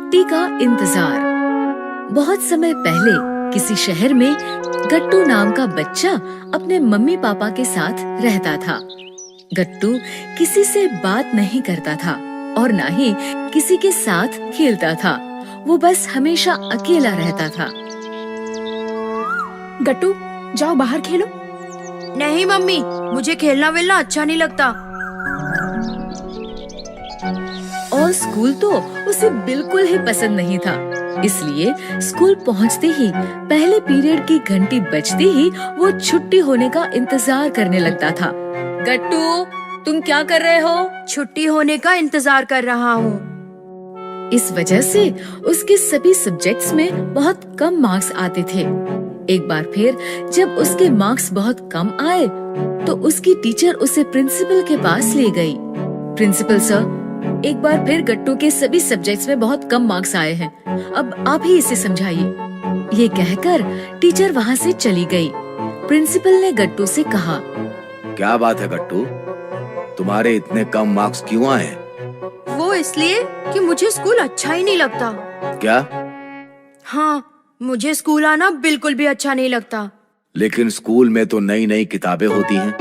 छुट्टी का इंतजार। बहुत समय पहले किसी शहर में गट्टू नाम का बच्चा अपने मम्मी पापा के साथ रहता था। गट्टू किसी से बात नहीं करता था और न ही किसी के साथ खेलता था। वो बस हमेशा अकेला रहता था। गट्टू, जाओ बाहर खेलो। नहीं मम्मी, मुझे खेलना वेलना अच्छा नहीं लगता। और स्कूल तो उसे बिल्कुल ही पसंद नहीं था। इसलिए स्कूल पहुंचते ही पहले पीरियड की घंटी बजते ही वो छुट्टी होने का इंतजार करने लगता था। गट्टू, तुम क्या कर रहे हो? छुट्टी होने का इंतजार कर रहा हूँ। इस वजह से उसके सभी सब्जेक्ट्स में बहुत कम मार्क्स आते थे। एक बार फिर जब उसके मार्क्स बहुत कम आए तो उसकी टीचर उसे प्रिंसिपल के पास ले गई। प्रिंसिपल सर, एक बार फिर गट्टू के सभी सब्जेक्ट्स में बहुत कम मार्क्स आए हैं। अब आप ही इसे समझाइए। ये कहकर टीचर वहाँ से चली गई। प्रिंसिपल ने गट्टू से कहा, क्या बात है गट्टू, तुम्हारे इतने कम मार्क्स क्यों आए? वो इसलिए कि मुझे स्कूल अच्छा ही नहीं लगता। क्या? हाँ, मुझे स्कूल आना बिल्कुल भी अच्छा नहीं लगता। लेकिन स्कूल में तो नई नई किताबें होती हैं,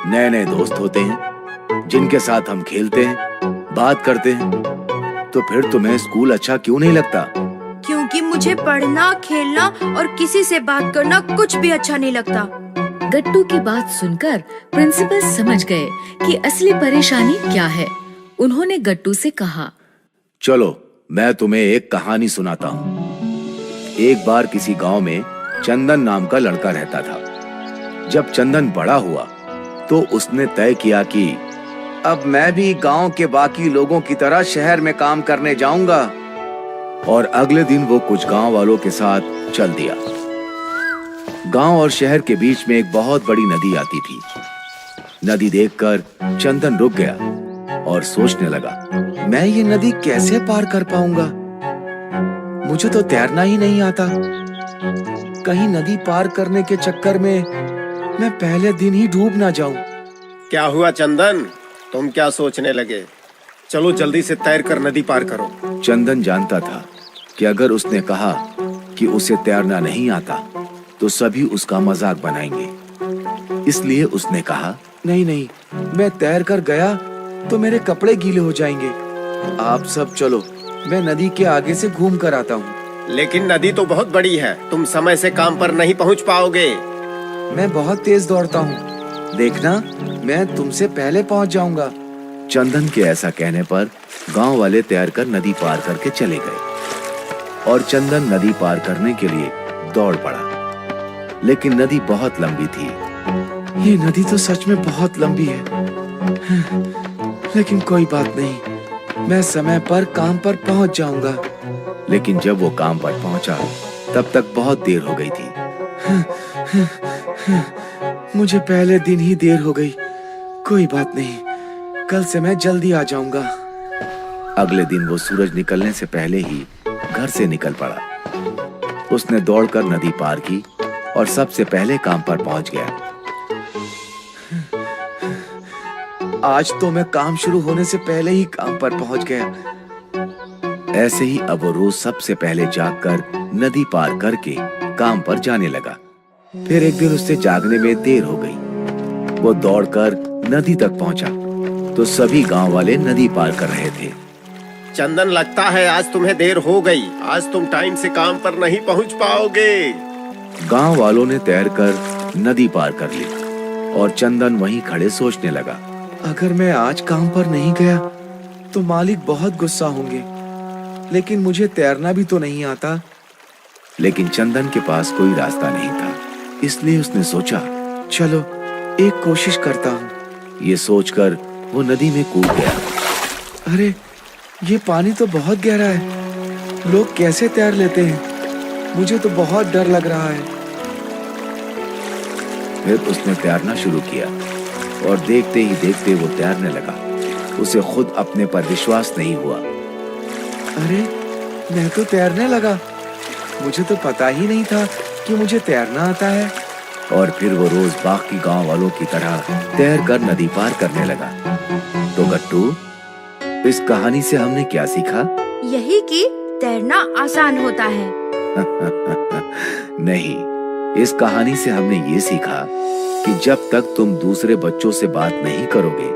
नए नए दोस्त होते हैं जिनके साथ हम खेलते हैं, बात करते हैं। तो फिर तुम्हें स्कूल अच्छा क्यों नहीं लगता? क्योंकि मुझे पढ़ना, खेलना और किसी से बात करना कुछ भी अच्छा नहीं लगता। गट्टू की बात सुनकर प्रिंसिपल समझ गए कि असली परेशानी क्या है। उन्होंने गट्टू से कहा, चलो मैं तुम्हें एक कहानी सुनाता हूँ। एक बार किसी गांव में चंदन नाम का लड़का रहता था। जब चंदन बड़ा हुआ तो उसने तय किया कि अब मैं भी गांव के बाकी लोगों की तरह शहर में काम करने जाऊंगा। और अगले दिन वो कुछ गांव वालों के साथ चल दिया। गांव और शहर के बीच में एक बहुत बड़ी नदी आती थी। नदी देखकर चंदन रुक गया और सोचने लगा, मैं ये नदी कैसे पार कर पाऊंगा? मुझे तो तैरना ही नहीं आता। कहीं नदी पार करने के चक्कर में मैं पहले दिन ही डूब ना जाऊं। क्या हुआ चंदन, तुम क्या सोचने लगे? चलो जल्दी से तैर कर नदी पार करो। चंदन जानता था कि अगर उसने कहा कि उसे तैरना नहीं आता तो सभी उसका मजाक बनाएंगे। इसलिए उसने कहा, नहीं नहीं, मैं तैर कर गया तो मेरे कपड़े गीले हो जाएंगे। आप सब चलो, मैं नदी के आगे से घूम कर आता हूँ। लेकिन नदी तो बहुत बड़ी है, तुम समय से काम पर नहीं पहुँच पाओगे। मैं बहुत तेज दौड़ता हूँ, देखना मैं तुमसे पहले पहुँच जाऊंगा। चंदन के ऐसा कहने पर गांव वाले तैरकर नदी पार करके चले गए और चंदन नदी पार करने के लिए दौड़ पड़ा। लेकिन नदी बहुत लंबी थी। ये नदी तो सच में बहुत लंबी है। लेकिन कोई बात नहीं, मैं समय पर काम पर पहुंच जाऊंगा। लेकिन जब वो काम पर पहुंचा तब तक बहुत देर हो गई थी। मुझे पहले दिन ही देर हो गई। कोई बात नहीं, कल से मैं जल्दी आ जाऊंगा। अगले दिन वो सूरज निकलने से पहले ही घर से निकल पड़ा। उसने दौड़कर नदी पार की और सबसे पहले काम पर पहुंच गया। आज तो मैं काम शुरू होने से पहले ही काम पर पहुंच गया। ऐसे ही अब वो रोज सबसे पहले जागकर नदी पार करके काम पर जाने लगा। फिर एक दिन उससे जागने में देर हो गई। वो दौड़कर नदी तक पहुंचा तो सभी गांव वाले नदी पार कर रहे थे। चंदन, लगता है आज तुम्हें देर हो गई। आज तुम टाइम से काम पर नहीं पहुँच पाओगे। गांव वालों ने तैरकर नदी पार कर ली और चंदन वहीं खड़े सोचने लगा, अगर मैं आज काम पर नहीं गया तो मालिक बहुत गुस्सा होंगे। लेकिन मुझे तैरना भी तो नहीं आता। लेकिन चंदन के पास कोई रास्ता नहीं था, इसलिए उसने सोचा, चलो एक कोशिश करता हूँ। ये सोचकर वो नदी में कूद गया। अरे, ये पानी तो बहुत गहरा है। लोग कैसे तैर लेते हैं? मुझे तो बहुत डर लग रहा है। फिर उसने तैरना शुरू किया और देखते ही देखते वो तैरने लगा। उसे खुद अपने पर विश्वास नहीं हुआ। अरे, मैं तो तैरने लगा। मुझे तो पता ही नहीं था कि मुझे तैरना आता है। और फिर वो रोज बाकी गांव वालों की तरह तैरकर नदी पार करने लगा। तो गट्टू, इस कहानी से हमने क्या सीखा? यही कि तैरना आसान होता है। नहीं, इस कहानी से हमने ये सीखा कि जब तक तुम दूसरे बच्चों से बात नहीं करोगे,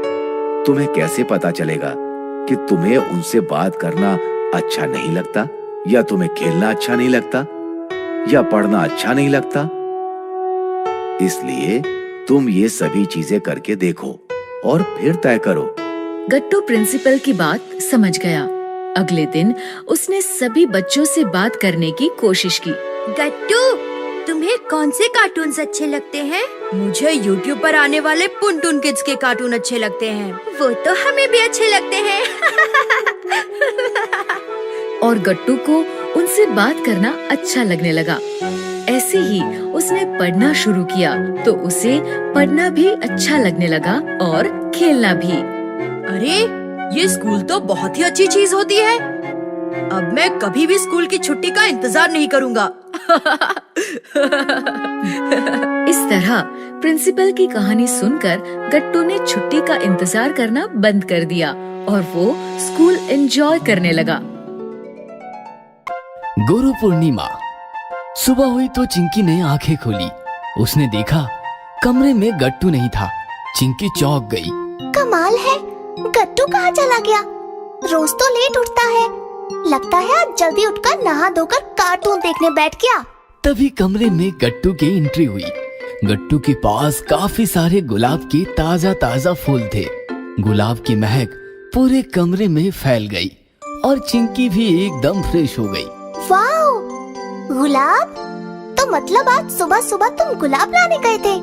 तुम्हें कैसे पता चलेगा कि तुम्हें उनसे बात करना अच्छा नहीं लगता, या तुम्हें खेलना अच्छा नहीं लगता, या पढ़ना अच्छा नहीं लगता। इसलिए तुम ये सभी चीजें करके देखो और फिर तय करो। गट्टू प्रिंसिपल की बात समझ गया। अगले दिन उसने सभी बच्चों से बात करने की कोशिश की। गट्टू, तुम्हें कौन से कार्टून्स अच्छे लगते हैं? मुझे YouTube पर आने वाले पुनटून किड्स के कार्टून अच्छे लगते हैं। वो तो हमें भी अच्छे लगते हैं। और गट्टू को उनसे बात करना अच्छा लगने लगा। ऐसे ही उसने पढ़ना शुरू किया तो उसे पढ़ना भी अच्छा लगने लगा और खेलना भी। अरे, ये स्कूल तो बहुत ही अच्छी चीज होती है। अब मैं कभी भी स्कूल की छुट्टी का इंतजार नहीं करूँगा। इस तरह प्रिंसिपल की कहानी सुनकर गट्टू ने छुट्टी का इंतजार करना बंद कर दिया और वो स्कूल एंजॉय करने लगा। गुरु पूर्णिमा। सुबह हुई तो चिंकी ने आंखें खोली। उसने देखा कमरे में गट्टू नहीं था। चिंकी चौंक गई। कमाल है, गट्टू कहाँ चला गया? रोज तो लेट उठता है। लगता है आज जल्दी उठकर नहा धोकर कार्टून देखने बैठ गया। तभी कमरे में गट्टू की एंट्री हुई। गट्टू के पास काफी सारे गुलाब के ताजा ताजा फूल थे। गुलाब की महक पूरे कमरे में फैल गई और चिंकी भी एकदम फ्रेश हो गई। वाओ, गुलाब? तो मतलब आज सुबह सुबह तुम गुलाब लाने गए थे?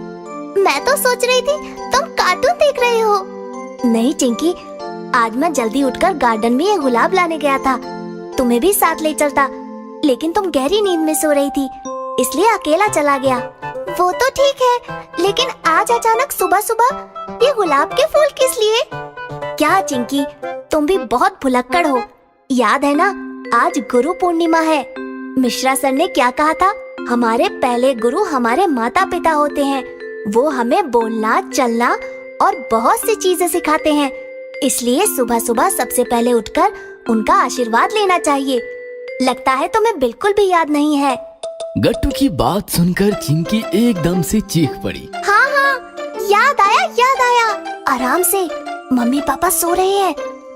मैं तो सोच रही थी तुम कार्टून देख रहे हो। नहीं चिंकी, आज मैं जल्दी उठकर गार्डन में ये गुलाब लाने गया था। तुम्हें भी साथ ले चलता, लेकिन तुम गहरी नींद में सो रही थी, इसलिए अकेला चला गया। वो तो ठीक है, लेकिन आज अचानक सुबह सुबह ये गुलाब के फूल किस लिए? क्या चिंकी, तुम भी बहुत भुलक्कड़ हो। याद है ना, आज गुरु पूर्णिमा है। मिश्रा सर ने क्या कहा था? हमारे पहले गुरु हमारे माता पिता होते हैं। वो हमें बोलना, चलना और बहुत सी चीजें सिखाते हैं। इसलिए सुबह सुबह सबसे पहले उठकर उनका आशीर्वाद लेना चाहिए। लगता है तुम्हें बिल्कुल भी याद नहीं है। गट्टू की बात सुनकर चिंकी एकदम से चीख पड़ी। हाँ हाँ, याद आया याद आया। आराम से, मम्मी पापा सो रहे हैं।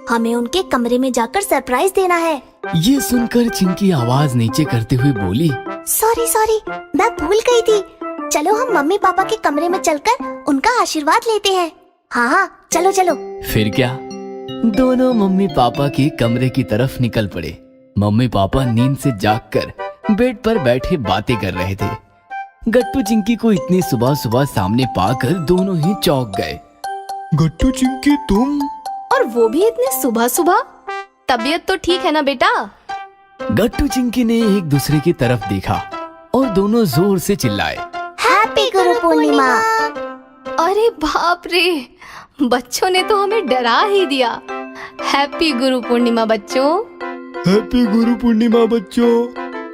हमें उनके कमरे में जाकर सरप्राइज देना है। ये सुनकर चिंकी आवाज नीचे करते हुए बोली, सॉरी सॉरी, मैं भूल गई थी। चलो हम मम्मी पापा के कमरे में चलकर उनका आशीर्वाद लेते हैं। हाँ हाँ, चलो चलो। फिर क्या, दोनों मम्मी पापा के कमरे की तरफ निकल पड़े। मम्मी पापा नींद से जागकर बेड पर बैठे बातें कर रहे थे। गट्टू चिंकी को इतनी सुबह सुबह सामने पाकर दोनों ही चौंक गए। गट्टू, चिंकी, तुम? और वो भी इतने सुबह सुबह? तबीयत तो ठीक है ना बेटा? गट्टू चिंकी ने एक दूसरे की तरफ देखा और दोनों जोर से चिल्लाए, हैप्पी गुरु पूर्णिमा। अरे बाप रे, बच्चों ने तो हमें डरा ही दिया। हैप्पी गुरु पूर्णिमा बच्चों। हैप्पी गुरु पूर्णिमा बच्चों।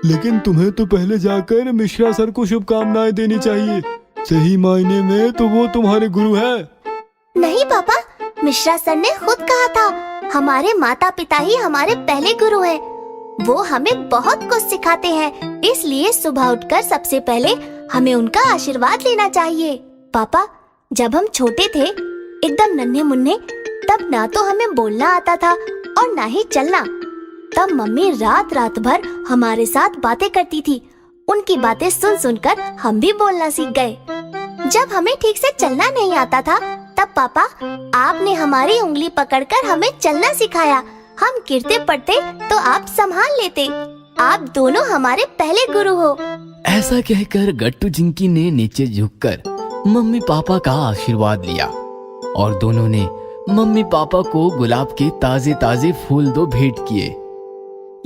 लेकिन तुम्हें तो पहले जाकर मिश्रा सर को शुभकामनाएं देनी चाहिए। सही मायने में तो वो तुम्हारे गुरु है। नहीं पापा, मिश्रा सर ने खुद कहा था हमारे माता पिता ही हमारे पहले गुरु हैं। वो हमें बहुत कुछ सिखाते हैं, इसलिए सुबह उठकर सबसे पहले हमें उनका आशीर्वाद लेना चाहिए। पापा, जब हम छोटे थे, एकदम नन्हे मुन्ने, तब ना तो हमें बोलना आता था और ना ही चलना। तब मम्मी रात रात भर हमारे साथ बातें करती थी। उनकी बातें सुन सुनकर हम भी बोलना सीख गए। जब हमें ठीक से चलना नहीं आता था, तब पापा आपने हमारी उंगली पकड़कर हमें चलना सिखाया। हम गिरते पड़ते तो आप संभाल लेते। आप दोनों हमारे पहले गुरु हो। ऐसा कहकर गट्टू चिंकी ने नीचे झुककर मम्मी पापा का आशीर्वाद लिया और दोनों ने मम्मी पापा को गुलाब के ताजे ताजे फूल दो भेंट किए।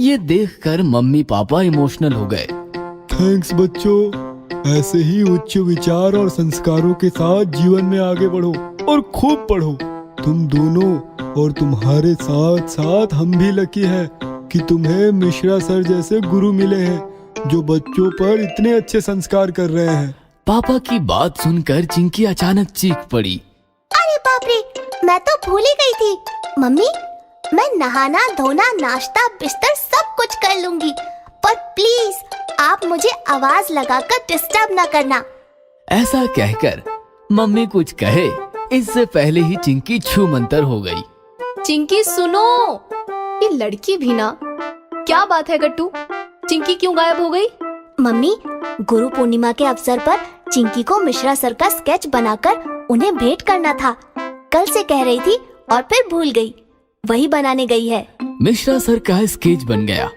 ये देखकर मम्मी पापा इमोशनल हो गए। थैंक्स बच्चों। ऐसे ही उच्च विचार और संस्कारों के साथ जीवन में आगे बढ़ो और खूब पढ़ो। तुम दोनों और तुम्हारे साथ साथ हम भी लकी हैं कि तुम्हें मिश्रा सर जैसे गुरु मिले हैं जो बच्चों पर इतने अच्छे संस्कार कर रहे हैं। पापा की बात सुनकर चिंकी अचानक चीख पड़ी। अरे बाप रे, मैं तो भूल ही गई थी। मम्मी, मैं नहाना धोना नाश्ता बिस्तर सब कुछ कर लूंगी, पर प्लीज आप मुझे आवाज लगाकर डिस्टर्ब ना करना। ऐसा कहकर मम्मी कुछ कहे इससे पहले ही चिंकी छूमंतर हो गई। चिंकी सुनो, ये लड़की भी ना, क्या बात है गट्टू, चिंकी क्यों गायब हो गई? मम्मी, गुरु पूर्णिमा के अवसर पर चिंकी को मिश्रा सर का स्केच बनाकर उन्हें भेंट करना था। कल से कह रही थी और फिर भूल गई, वही बनाने गई है। मिश्रा सर का स्केच बन गया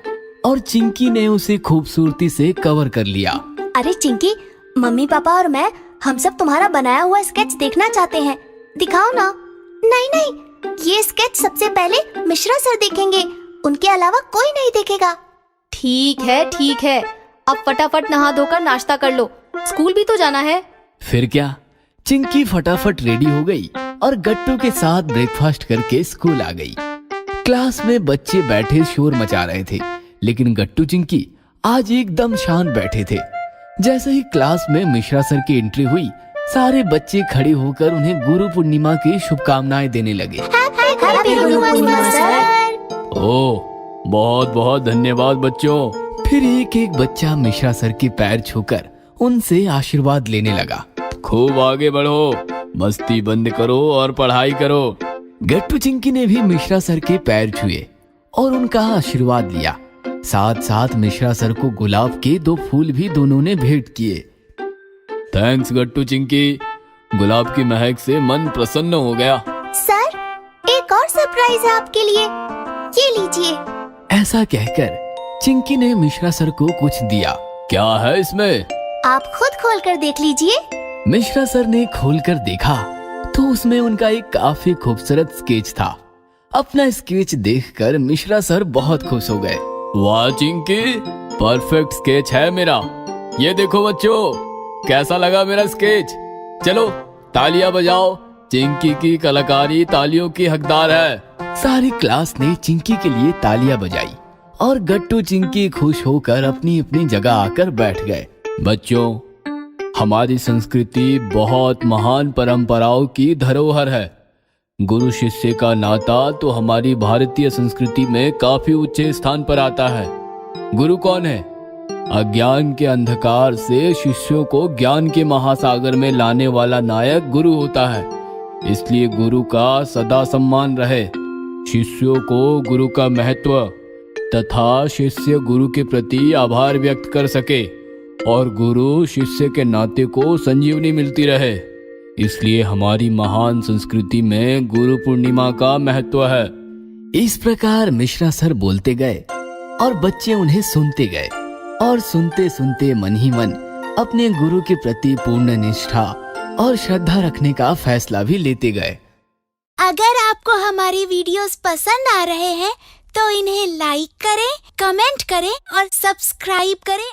और चिंकी ने उसे खूबसूरती से कवर कर लिया। अरे चिंकी, मम्मी पापा और मैं हम सब तुम्हारा बनाया हुआ स्केच देखना चाहते हैं, दिखाओ ना। नहीं नहीं, ये स्केच सबसे पहले मिश्रा सर देखेंगे, उनके अलावा कोई नहीं देखेगा। ठीक है, अब फटाफट नहा धोकर नाश्ता कर लो, स्कूल भी तो जाना है। फिर क्या, चिंकी फटाफट रेडी हो गई और गट्टू के साथ ब्रेकफास्ट करके स्कूल आ गई। क्लास में बच्चे बैठे शोर मचा रहे थे, लेकिन गट्टू चिंकी आज एकदम शांत बैठे थे। जैसे ही क्लास में मिश्रा सर की एंट्री हुई, सारे बच्चे खड़े होकर उन्हें गुरु पूर्णिमा की शुभकामनाएं देने लगे। Happy Guru Purnima sir. ओह, बहुत बहुत धन्यवाद बच्चों। फिर एक एक बच्चा मिश्रा सर के पैर छूकर उनसे आशीर्वाद लेने लगा। खूब आगे बढ़ो, मस्ती बंद करो और पढ़ाई करो। गट्टू चिंकी ने भी मिश्रा सर के पैर छुए और उनका आशीर्वाद लिया। साथ साथ मिश्रा सर को गुलाब के 2 फूल भी दोनों ने भेंट किए। थैंक्स गट्टू चिंकी, गुलाब की महक से मन प्रसन्न हो गया। सर, एक और सरप्राइज है आपके लिए, ये लीजिए। ऐसा कहकर चिंकी ने मिश्रा सर को कुछ दिया। क्या है इसमें? आप खुद खोल कर देख लीजिए। मिश्रा सर ने खोलकर देखा तो उसमें उनका एक काफी खूबसूरत स्केच था। अपना स्केच देखकर मिश्रा सर बहुत खुश हो गए। वाह चिंकी, परफेक्ट स्केच है मेरा। ये देखो बच्चों, कैसा लगा मेरा स्केच? चलो तालियां बजाओ, चिंकी की कलाकारी तालियों की हकदार है। सारी क्लास ने चिंकी के लिए तालियां बजाई और गट्टू चिंकी खुश होकर अपनी अपनी जगह आकर बैठ गए। बच्चों, हमारी संस्कृति बहुत महान परंपराओं की धरोहर है। गुरु शिष्य का नाता तो हमारी भारतीय संस्कृति में काफी ऊंचे स्थान पर आता है। गुरु कौन है? अज्ञान के अंधकार से शिष्यों को ज्ञान के महासागर में लाने वाला नायक गुरु होता है। इसलिए गुरु का सदा सम्मान रहे। शिष्यों को गुरु का महत्व तथा शिष्य गुरु के प्रति आभार व्यक्त कर सके और गुरु शिष्य के नाते को संजीवनी मिलती रहे। इसलिए हमारी महान संस्कृति में गुरु पूर्णिमा का महत्व है। इस प्रकार मिश्रा सर बोलते गए और बच्चे उन्हें सुनते गए और सुनते सुनते मन ही मन अपने गुरु के प्रति पूर्ण निष्ठा और श्रद्धा रखने का फैसला भी लेते गए। अगर आपको हमारी वीडियोस पसंद आ रहे हैं तो इन्हें लाइक करें, कमेंट करें और सब्सक्राइब करें